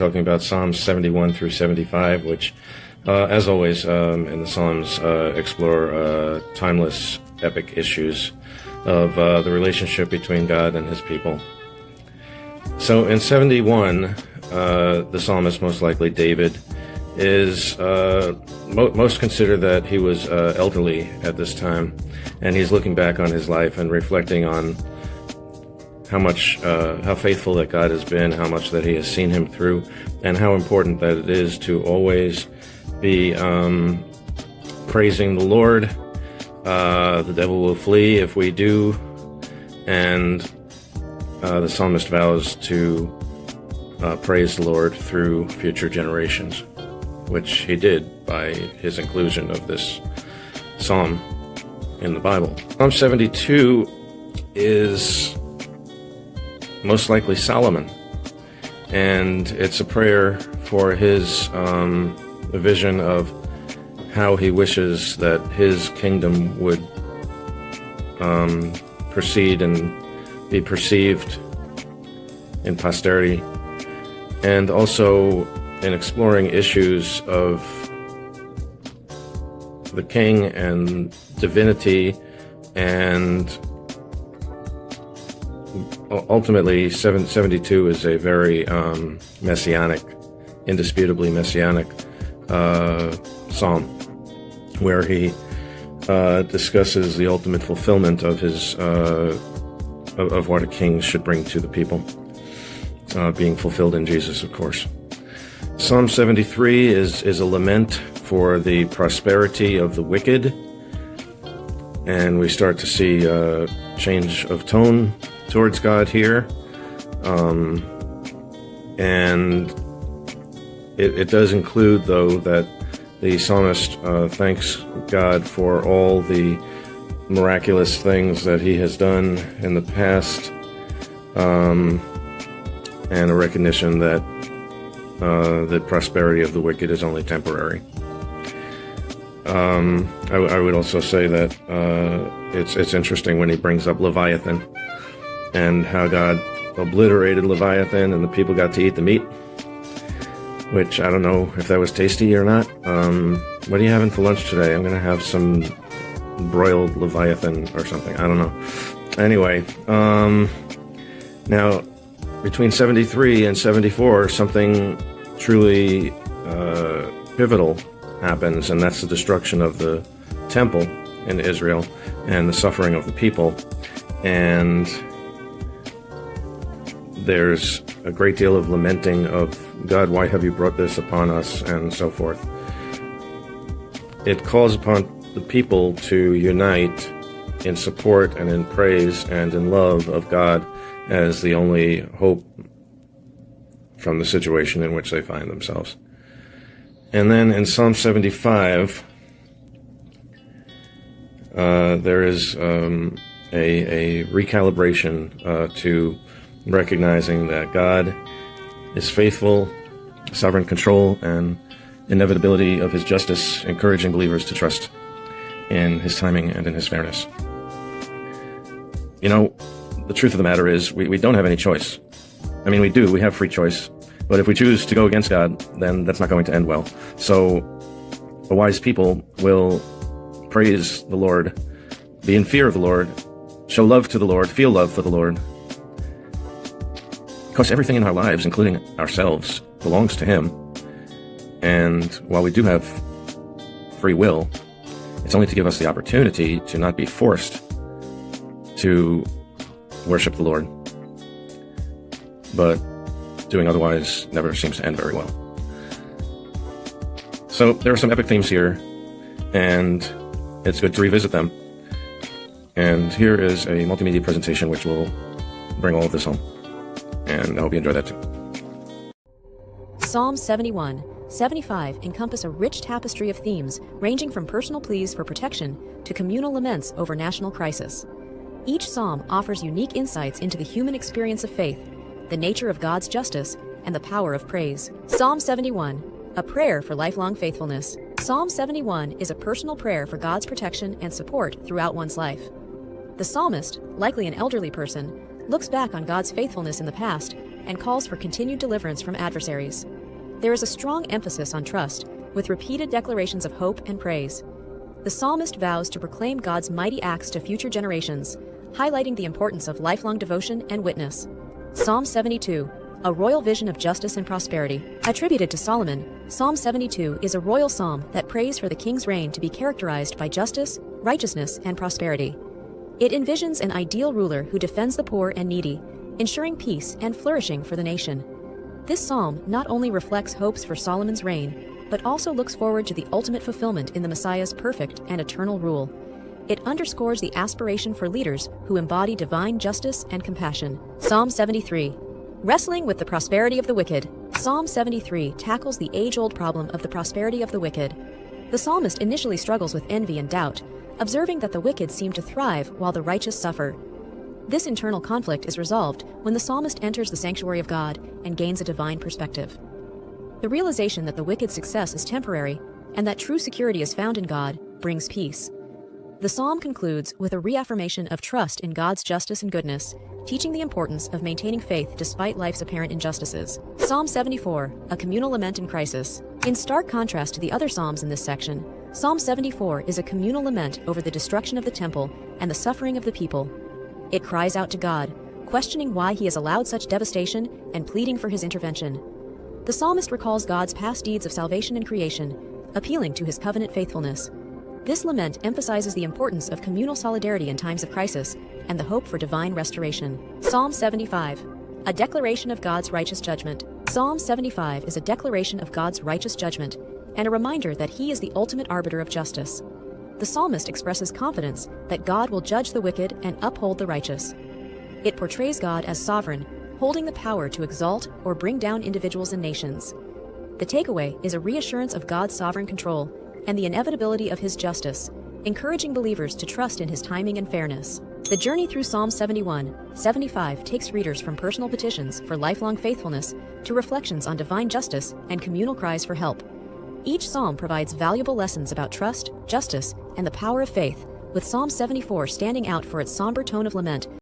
Talking about Psalms 71 through 75, which, as always, in the Psalms, explore timeless, epic issues of the relationship between God and his people. So in 71, the psalmist, most likely David, is most consider that he was elderly at this time, and he's looking back on his life and reflecting on how faithful that God has been, how much that he has seen him through, and how important that it is to always be praising the Lord. The devil will flee if we do, and the psalmist vows to praise the Lord through future generations, which he did by his inclusion of this psalm in the Bible. Psalm 72 is most likely Solomon, and it's a prayer for his vision of how he wishes that his kingdom would proceed and be perceived in posterity, and also in exploring issues of the king and divinity, and ultimately 72 is a very messianic, indisputably messianic psalm, where he discusses the ultimate fulfillment of his of what a king should bring to the people, being fulfilled in Jesus, of course. Psalm 73 is a lament for the prosperity of the wicked, and we start to see a change of tone towards God here, and it does include, though, that the psalmist thanks God for all the miraculous things that he has done in the past, and a recognition that the prosperity of the wicked is only temporary. I would also say that it's interesting when he brings up Leviathan and how God obliterated Leviathan and the people got to eat the meat, which I don't know if that was tasty or not. What are you having for lunch today? I'm going to have some broiled Leviathan or something. I don't know. Anyway, now between 73 and 74, something truly pivotal happens, and that's the destruction of the temple in Israel and the suffering of the people. And there's a great deal of lamenting of, God, why have you brought this upon us, and so forth. It calls upon the people to unite in support and in praise and in love of God as the only hope from the situation in which they find themselves. And then in Psalm 75, there is a recalibration to recognizing that God is faithful, sovereign control, and inevitability of his justice, encouraging believers to trust in his timing and in his fairness. You know, the truth of the matter is we don't have any choice. I mean, we have free choice, but if we choose to go against God, then that's not going to end well. So a wise people will praise the Lord, be in fear of the Lord, show love to the Lord, feel love for the Lord, because everything in our lives, including ourselves, belongs to him. And while we do have free will, it's only to give us the opportunity to not be forced to worship the Lord. But doing otherwise never seems to end very well. So there are some epic themes here, and it's good to revisit them. And here is a multimedia presentation which will bring all of this home. And I hope you enjoy that too. Psalms 71, 75 encompass a rich tapestry of themes ranging from personal pleas for protection to communal laments over national crisis. Each psalm offers unique insights into the human experience of faith, the nature of God's justice, and the power of praise. Psalm 71, a prayer for lifelong faithfulness. Psalm 71 is a personal prayer for God's protection and support throughout one's life. The psalmist, likely an elderly person, looks back on God's faithfulness in the past and calls for continued deliverance from adversaries. There is a strong emphasis on trust, with repeated declarations of hope and praise. The psalmist vows to proclaim God's mighty acts to future generations, highlighting the importance of lifelong devotion and witness. Psalm 72, a royal vision of justice and prosperity. Attributed to Solomon, Psalm 72 is a royal psalm that prays for the king's reign to be characterized by justice, righteousness, and prosperity. It envisions an ideal ruler who defends the poor and needy, ensuring peace and flourishing for the nation. This psalm not only reflects hopes for Solomon's reign, but also looks forward to the ultimate fulfillment in the Messiah's perfect and eternal rule. It underscores the aspiration for leaders who embody divine justice and compassion. Psalm 73. Wrestling with the prosperity of the wicked. Psalm 73 tackles the age-old problem of the prosperity of the wicked. The psalmist initially struggles with envy and doubt, observing that the wicked seem to thrive while the righteous suffer. This internal conflict is resolved when the psalmist enters the sanctuary of God and gains a divine perspective. The realization that the wicked's success is temporary and that true security is found in God brings peace. The psalm concludes with a reaffirmation of trust in God's justice and goodness, teaching the importance of maintaining faith despite life's apparent injustices. Psalm 74, a communal lament in crisis. In stark contrast to the other psalms in this section, Psalm 74 is a communal lament over the destruction of the temple and the suffering of the people. It cries out to God, questioning why he has allowed such devastation and pleading for his intervention. The psalmist recalls God's past deeds of salvation and creation, appealing to his covenant faithfulness. This lament emphasizes the importance of communal solidarity in times of crisis and the hope for divine restoration. Psalm 75, a declaration of God's righteous judgment. Psalm 75 is a declaration of God's righteous judgment and a reminder that he is the ultimate arbiter of justice. The psalmist expresses confidence that God will judge the wicked and uphold the righteous. It portrays God as sovereign, holding the power to exalt or bring down individuals and nations. The takeaway is a reassurance of God's sovereign control and the inevitability of his justice, encouraging believers to trust in his timing and fairness. The journey through Psalm 75 takes readers from personal petitions for lifelong faithfulness to reflections on divine justice and communal cries for help. Each psalm provides valuable lessons about trust, justice, and the power of faith, with Psalm 74 standing out for its somber tone of lament